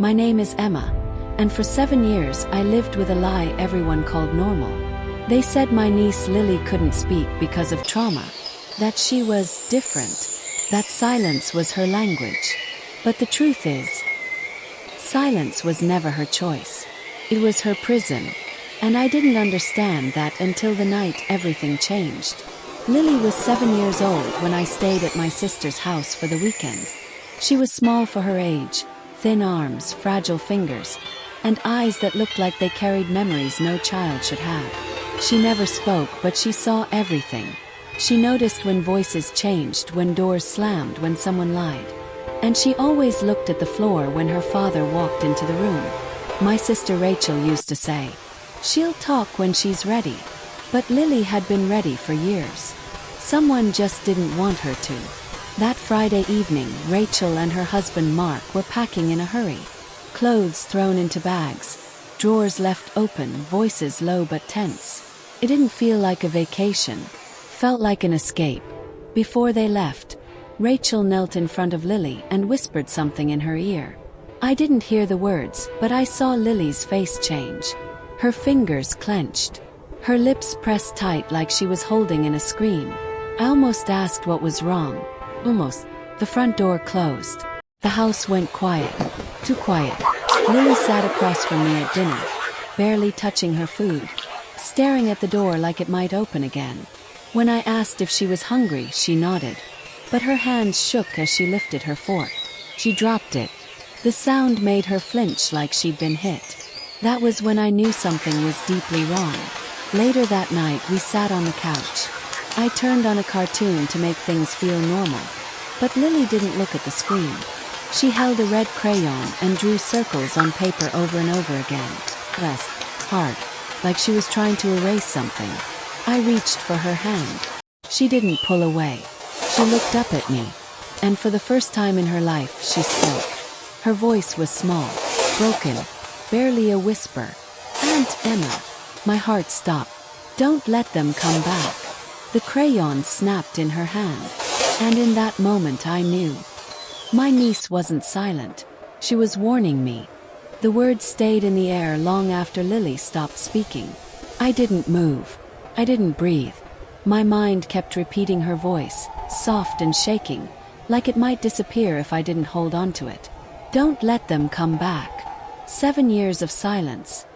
My name is Emma, and for 7 years I lived with a lie everyone called normal. They said my niece Lily couldn't speak because of trauma, that she was different, that silence was her language. But the truth is, silence was never her choice. It was her prison, and I didn't understand that until the night everything changed. Lily was 7 years old when I stayed at my sister's house for the weekend. She was small for her age, thin arms, fragile fingers, and eyes that looked like they carried memories no child should have. She never spoke, but she saw everything. She noticed when voices changed, when doors slammed, when someone lied. And she always looked at the floor when her father walked into the room. My sister Rachel used to say, "She'll talk when she's ready." But Lily had been ready for years. Someone just didn't want her to. That Friday evening, Rachel and her husband Mark were packing in a hurry. Clothes thrown into bags, drawers left open, voices low but tense. It didn't feel like a vacation, felt like an escape. Before they left, Rachel knelt in front of Lily and whispered something in her ear. I didn't hear the words, but I saw Lily's face change. Her fingers clenched, her lips pressed tight like she was holding in a scream. I almost asked what was wrong. Almost. The front door closed. The house went quiet. Too quiet. Lily sat across from me at dinner, barely touching her food, staring at the door like it might open again. When I asked if she was hungry, she nodded, but her hands shook as she lifted her fork. She dropped it. The sound made her flinch like she'd been hit. That was when I knew something was deeply wrong. Later that night, we sat on the couch. I turned on a cartoon to make things feel normal. But Lily didn't look at the screen. She held a red crayon and drew circles on paper over and over again. Pressed hard, like she was trying to erase something. I reached for her hand. She didn't pull away. She looked up at me. And for the first time in her life, she spoke. Her voice was small, broken, barely a whisper. "Aunt Emma." My heart stopped. "Don't let them come back." The crayon snapped in her hand. And in that moment I knew. My niece wasn't silent. She was warning me. The words stayed in the air long after Lily stopped speaking. I didn't move. I didn't breathe. My mind kept repeating her voice, soft and shaking, like it might disappear if I didn't hold on to it. "Don't let them come back." 7 years of silence.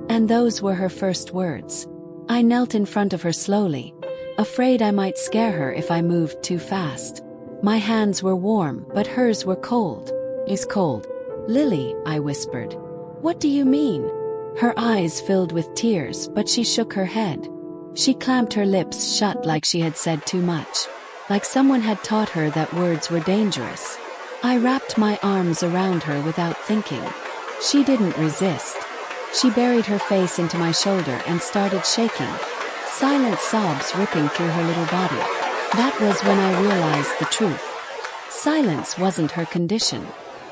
And those were her first words. I knelt in front of her slowly, afraid I might scare her if I moved too fast. My hands were warm, but hers were cold. "Is cold." "Lily," I whispered. "What do you mean?" Her eyes filled with tears, but she shook her head. She clamped her lips shut like she had said too much, like someone had taught her that words were dangerous. I wrapped my arms around her without thinking. She didn't resist. She buried her face into my shoulder and started shaking, silent sobs ripping through her little body. That was when I realized the truth. Silence wasn't her condition.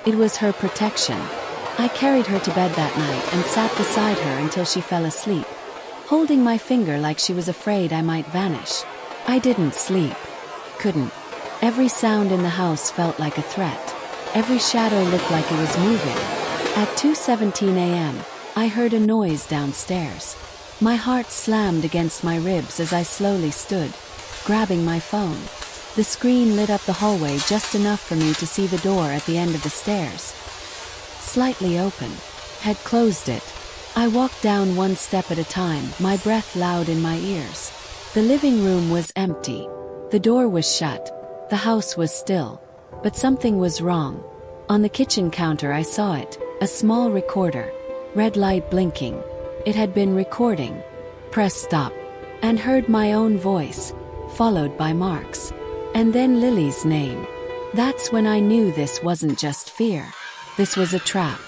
It was her protection. I carried her to bed that night and sat beside her until she fell asleep, holding my finger like she was afraid I might vanish. I didn't sleep. Couldn't. Every sound in the house felt like a threat. Every shadow looked like it was moving. At 2:17 a.m., I heard a noise downstairs. My heart slammed against my ribs as I slowly stood, grabbing my phone. The screen lit up the hallway just enough for me to see the door at the end of the stairs. Slightly open. Had closed it. I walked down one step at a time, my breath loud in my ears. The living room was empty. The door was shut. The house was still. But something was wrong. On the kitchen counter I saw it, a small recorder. Red light blinking. It had been recording. Press stop. And heard my own voice, followed by Mark's. And then Lily's name. That's when I knew this wasn't just fear. This was a trap.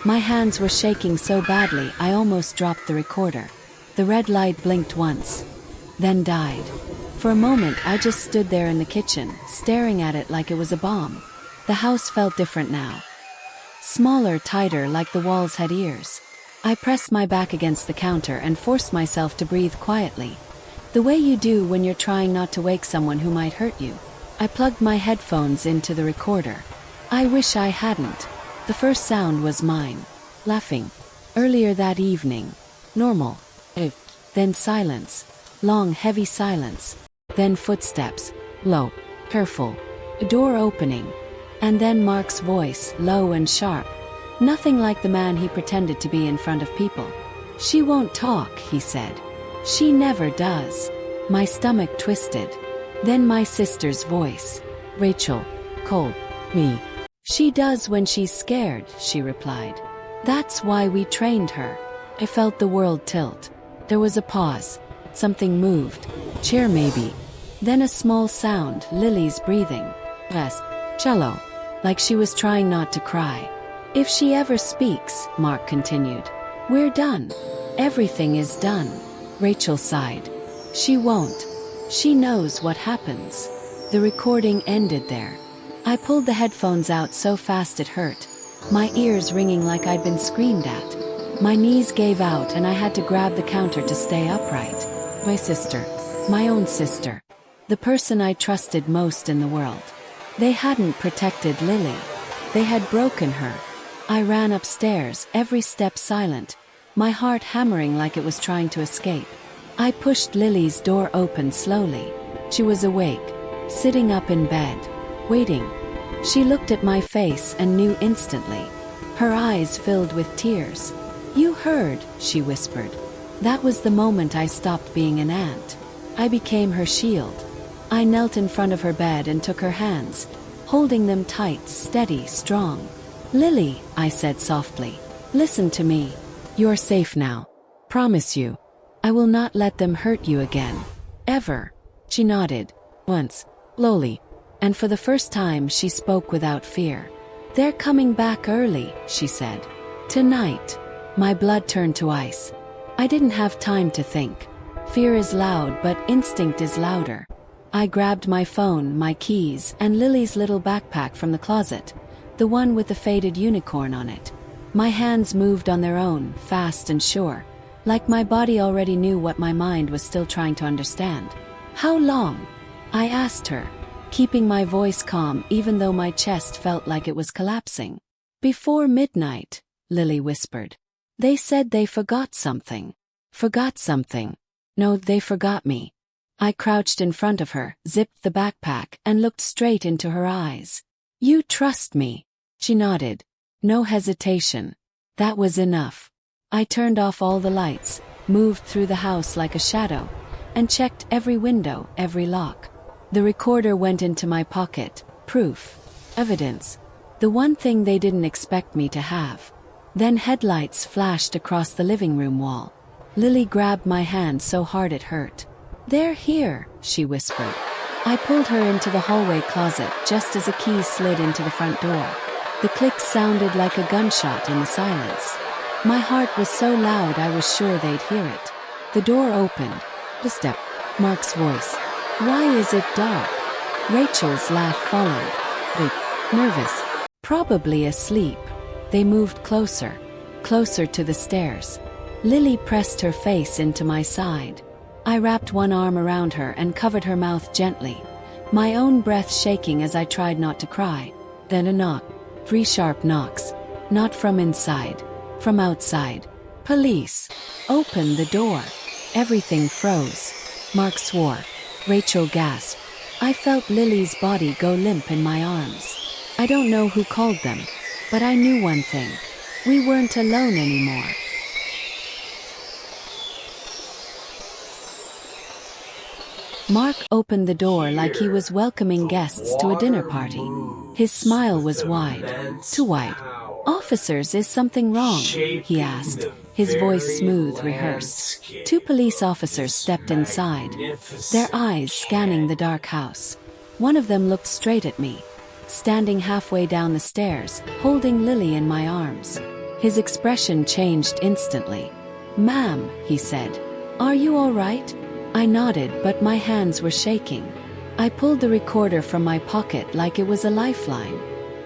My hands were shaking so badly I almost dropped the recorder. The red light blinked once, then died. For a moment I just stood there in the kitchen, staring at it like it was a bomb. The house felt different now. Smaller, tighter, like the walls had ears. I pressed my back against the counter and forced myself to breathe quietly, the way you do when you're trying not to wake someone who might hurt you. I plugged my headphones into the recorder. I wish I hadn't. The first sound was mine. Laughing. Earlier that evening. Normal. Then silence. Long, heavy silence. Then footsteps. Low. Careful. A door opening. And then Mark's voice, low and sharp. Nothing like the man he pretended to be in front of people. "She won't talk," he said. "She never does." My stomach twisted. Then my sister's voice. "Rachel. Cold. Me. She does when she's scared," she replied. "That's why we trained her." I felt the world tilt. There was a pause. Something moved. Chair maybe. Then a small sound, Lily's breathing. Rest. Shallow. Like she was trying not to cry. "If she ever speaks," Mark continued, "we're done. Everything is done." Rachel sighed. "She won't. She knows what happens." The recording ended there. I pulled the headphones out so fast it hurt. My ears ringing like I'd been screamed at. My knees gave out and I had to grab the counter to stay upright. My sister. My own sister. The person I trusted most in the world. They hadn't protected Lily. They had broken her. I ran upstairs, every step silent, my heart hammering like it was trying to escape. I pushed Lily's door open slowly. She was awake, sitting up in bed, waiting. She looked at my face and knew instantly. Her eyes filled with tears. "You heard," she whispered. That was the moment I stopped being an aunt. I became her shield. I knelt in front of her bed and took her hands, holding them tight, steady, strong. "Lily," I said softly, "listen to me. You're safe now. Promise you. I will not let them hurt you again. Ever." She nodded. Once. Slowly. And for the first time she spoke without fear. "They're coming back early," she said. "Tonight." My blood turned to ice. I didn't have time to think. Fear is loud, but instinct is louder. I grabbed my phone, my keys, and Lily's little backpack from the closet, the one with the faded unicorn on it. My hands moved on their own, fast and sure, like my body already knew what my mind was still trying to understand. "How long?" I asked her, keeping my voice calm even though my chest felt like it was collapsing. "Before midnight," Lily whispered. "They said they forgot something." Forgot something. No, they forgot me. I crouched in front of her, zipped the backpack, and looked straight into her eyes. "You trust me." She nodded. No hesitation. That was enough. I turned off all the lights, moved through the house like a shadow, and checked every window, every lock. The recorder went into my pocket. Proof. Evidence. The one thing they didn't expect me to have. Then headlights flashed across the living room wall. Lily grabbed my hand so hard it hurt. "They're here," she whispered. I pulled her into the hallway closet just as a key slid into the front door. The click sounded like a gunshot in the silence. My heart was so loud I was sure they'd hear it. The door opened. A step. Mark's voice. "Why is it dark?" Rachel's laugh followed. Nervous. Probably asleep. They moved closer. Closer to the stairs. Lily pressed her face into my side. I wrapped one arm around her and covered her mouth gently, my own breath shaking as I tried not to cry. Then a knock. 3 sharp knocks. Not from inside. From outside. "Police. Open the door." Everything froze. Mark swore. Rachel gasped. I felt Lily's body go limp in my arms. I don't know who called them, but I knew one thing. We weren't alone anymore. Mark opened the door like he was welcoming guests to a dinner party. His smile was wide. Too wide. "Officers, is something wrong?" he asked, his voice smooth, rehearsed. 2 police officers stepped inside, their eyes scanning the dark house. One of them looked straight at me, standing halfway down the stairs, holding Lily in my arms. His expression changed instantly. "Ma'am," he said, "are you all right?" I nodded, but my hands were shaking. I pulled the recorder from my pocket like it was a lifeline.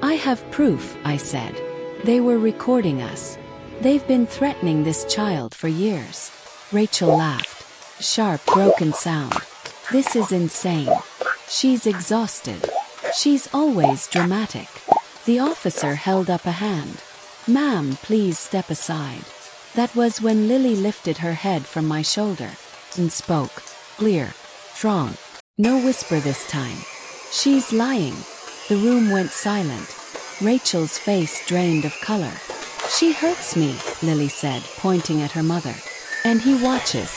"I have proof," I said. "They were recording us. They've been threatening this child for years." Rachel laughed. Sharp, broken sound. "This is insane. She's exhausted. She's always dramatic." The officer held up a hand. "Ma'am, please step aside." That was when Lily lifted her head from my shoulder and spoke, clear, strong. No whisper this time. "She's lying." The room went silent. Rachel's face drained of color. "She hurts me," Lily said, pointing at her mother. "And he watches.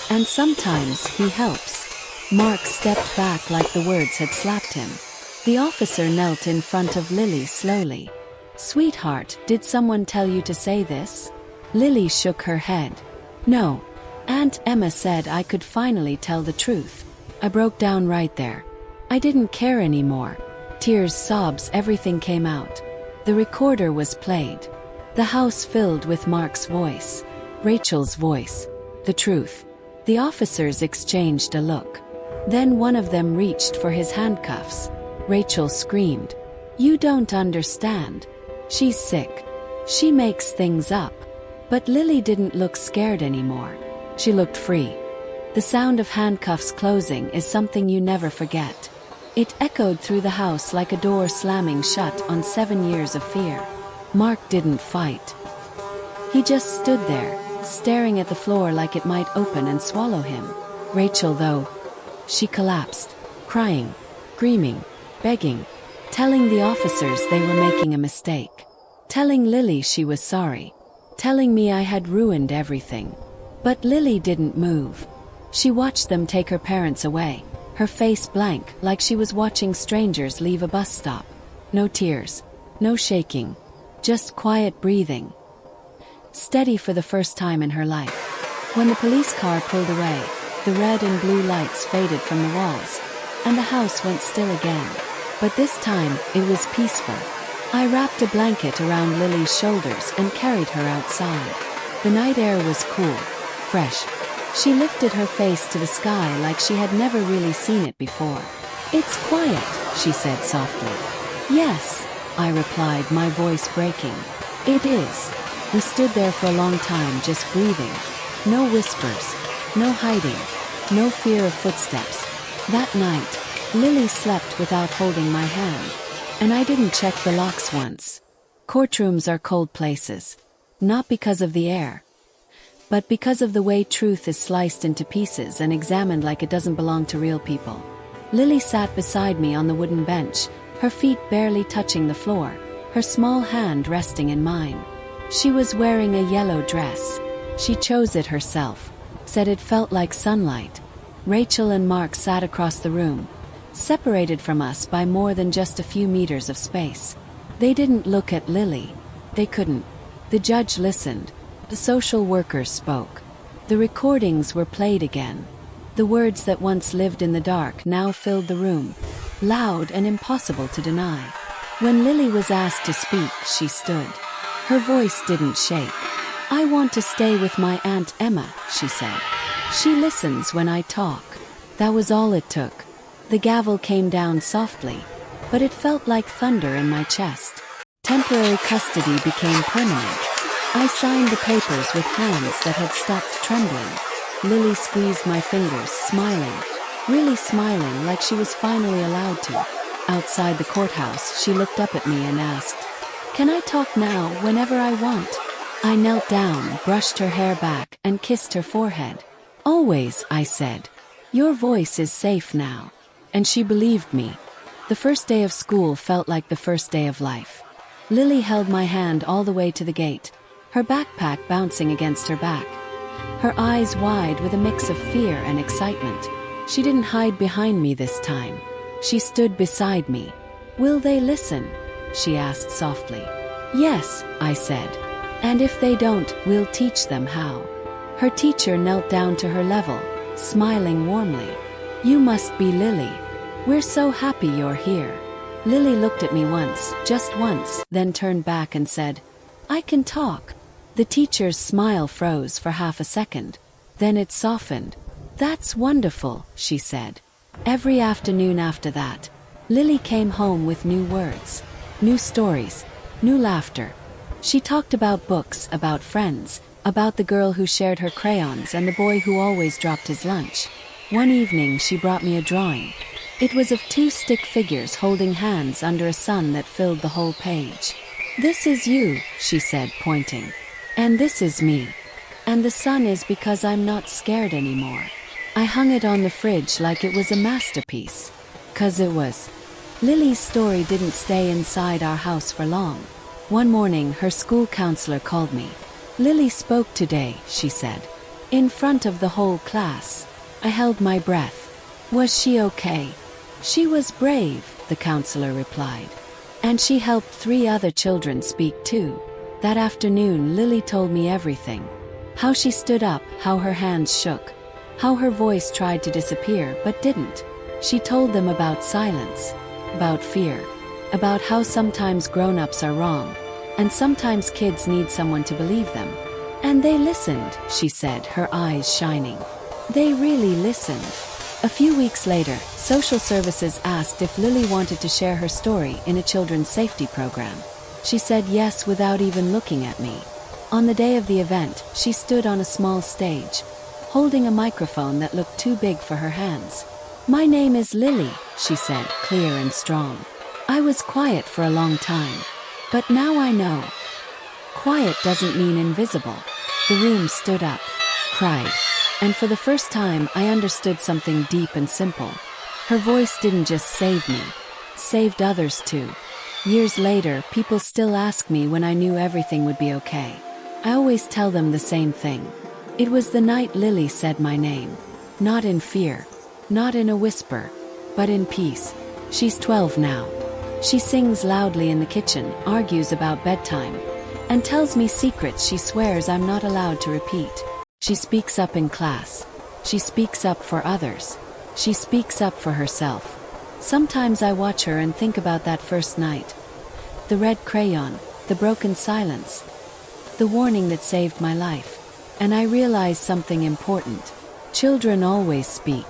And sometimes he helps." Mark stepped back like the words had slapped him. The officer knelt in front of Lily slowly. "Sweetheart, did someone tell you to say this?" Lily shook her head. "No. Aunt Emma said I could finally tell the truth." I broke down right there. I didn't care anymore. Tears, sobs, everything came out. The recorder was played. The house filled with Mark's voice. Rachel's voice. The truth. The officers exchanged a look. Then one of them reached for his handcuffs. Rachel screamed, "You don't understand. She's sick. She makes things up." But Lily didn't look scared anymore. She looked free. The sound of handcuffs closing is something you never forget. It echoed through the house like a door slamming shut on 7 years of fear. Mark didn't fight. He just stood there, staring at the floor like it might open and swallow him. Rachel, though, she collapsed, crying, screaming, begging, telling the officers they were making a mistake, telling Lily she was sorry, telling me I had ruined everything. But Lily didn't move. She watched them take her parents away, her face blank like she was watching strangers leave a bus stop. No tears, no shaking, just quiet breathing. Steady for the first time in her life. When the police car pulled away, the red and blue lights faded from the walls, and the house went still again. But this time, it was peaceful. I wrapped a blanket around Lily's shoulders and carried her outside. The night air was cool, fresh. She lifted her face to the sky like she had never really seen it before. "It's quiet," she said softly. "Yes," I replied, my voice breaking. "It is." We stood there for a long time just breathing. No whispers, no hiding, no fear of footsteps. That night, Lily slept without holding my hand. And I didn't check the locks once. Courtrooms are cold places. Not because of the air, but because of the way truth is sliced into pieces and examined like it doesn't belong to real people. Lily sat beside me on the wooden bench, her feet barely touching the floor, her small hand resting in mine. She was wearing a yellow dress. She chose it herself, said it felt like sunlight. Rachel and Mark sat across the room, separated from us by more than just a few meters of space. They didn't look at Lily. They couldn't. The judge listened. The social workers spoke. The recordings were played again. The words that once lived in the dark now filled the room, loud and impossible to deny. When Lily was asked to speak, she stood. Her voice didn't shake. "I want to stay with my Aunt Emma," she said. "She listens when I talk." That was all it took. The gavel came down softly, but it felt like thunder in my chest. Temporary custody became permanent. I signed the papers with hands that had stopped trembling. Lily squeezed my fingers, smiling, really smiling like she was finally allowed to. Outside the courthouse, she looked up at me and asked, "Can I talk now, whenever I want?" I knelt down, brushed her hair back, and kissed her forehead. "Always," I said. "Your voice is safe now." And she believed me. The first day of school felt like the first day of life. Lily held my hand all the way to the gate, her backpack bouncing against her back, her eyes wide with a mix of fear and excitement. She didn't hide behind me this time. She stood beside me. "Will they listen?" she asked softly. "Yes," I said. "And if they don't, we'll teach them how." Her teacher knelt down to her level, smiling warmly. "You must be Lily. We're so happy you're here." Lily looked at me once, just once, then turned back and said, "I can talk." The teacher's smile froze for half a second. Then it softened. "That's wonderful," she said. Every afternoon after that, Lily came home with new words, new stories, new laughter. She talked about books, about friends, about the girl who shared her crayons and the boy who always dropped his lunch. One evening she brought me a drawing. It was of two stick figures holding hands under a sun that filled the whole page. "This is you," she said, pointing. "And this is me. And the sun is because I'm not scared anymore." I hung it on the fridge like it was a masterpiece. 'Cause it was. Lily's story didn't stay inside our house for long. One morning, her school counselor called me. "Lily spoke today," she said. "In front of the whole class." I held my breath. "Was she okay?" "She was brave," the counselor replied. "And she helped 3 other children speak too." That afternoon, Lily told me everything. How she stood up, how her hands shook, how her voice tried to disappear but didn't. She told them about silence, about fear, about how sometimes grown-ups are wrong, and sometimes kids need someone to believe them. "And they listened," she said, her eyes shining. "They really listened." A few weeks later, social services asked if Lily wanted to share her story in a children's safety program. She said yes without even looking at me. On the day of the event, she stood on a small stage, holding a microphone that looked too big for her hands. "My name is Lily," she said, clear and strong. I was quiet for a long time. But now I know. Quiet doesn't mean invisible. The room stood up, cried. And for the first time, I understood something deep and simple. Her voice didn't just save me, saved others too. Years later, people still ask me when I knew everything would be okay. I always tell them the same thing. It was the night Lily said my name. Not in fear, not in a whisper, but in peace. She's 12 now. She sings loudly in the kitchen, argues about bedtime, and tells me secrets she swears I'm not allowed to repeat. She speaks up in class. She speaks up for others. She speaks up for herself. Sometimes I watch her and think about that first night. The red crayon, the broken silence, the warning that saved my life. And I realize something important. Children always speak.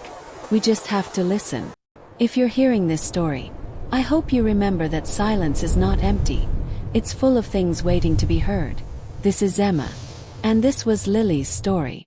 We just have to listen. If you're hearing this story, I hope you remember that silence is not empty. It's full of things waiting to be heard. This is Emma. And this was Lily's story.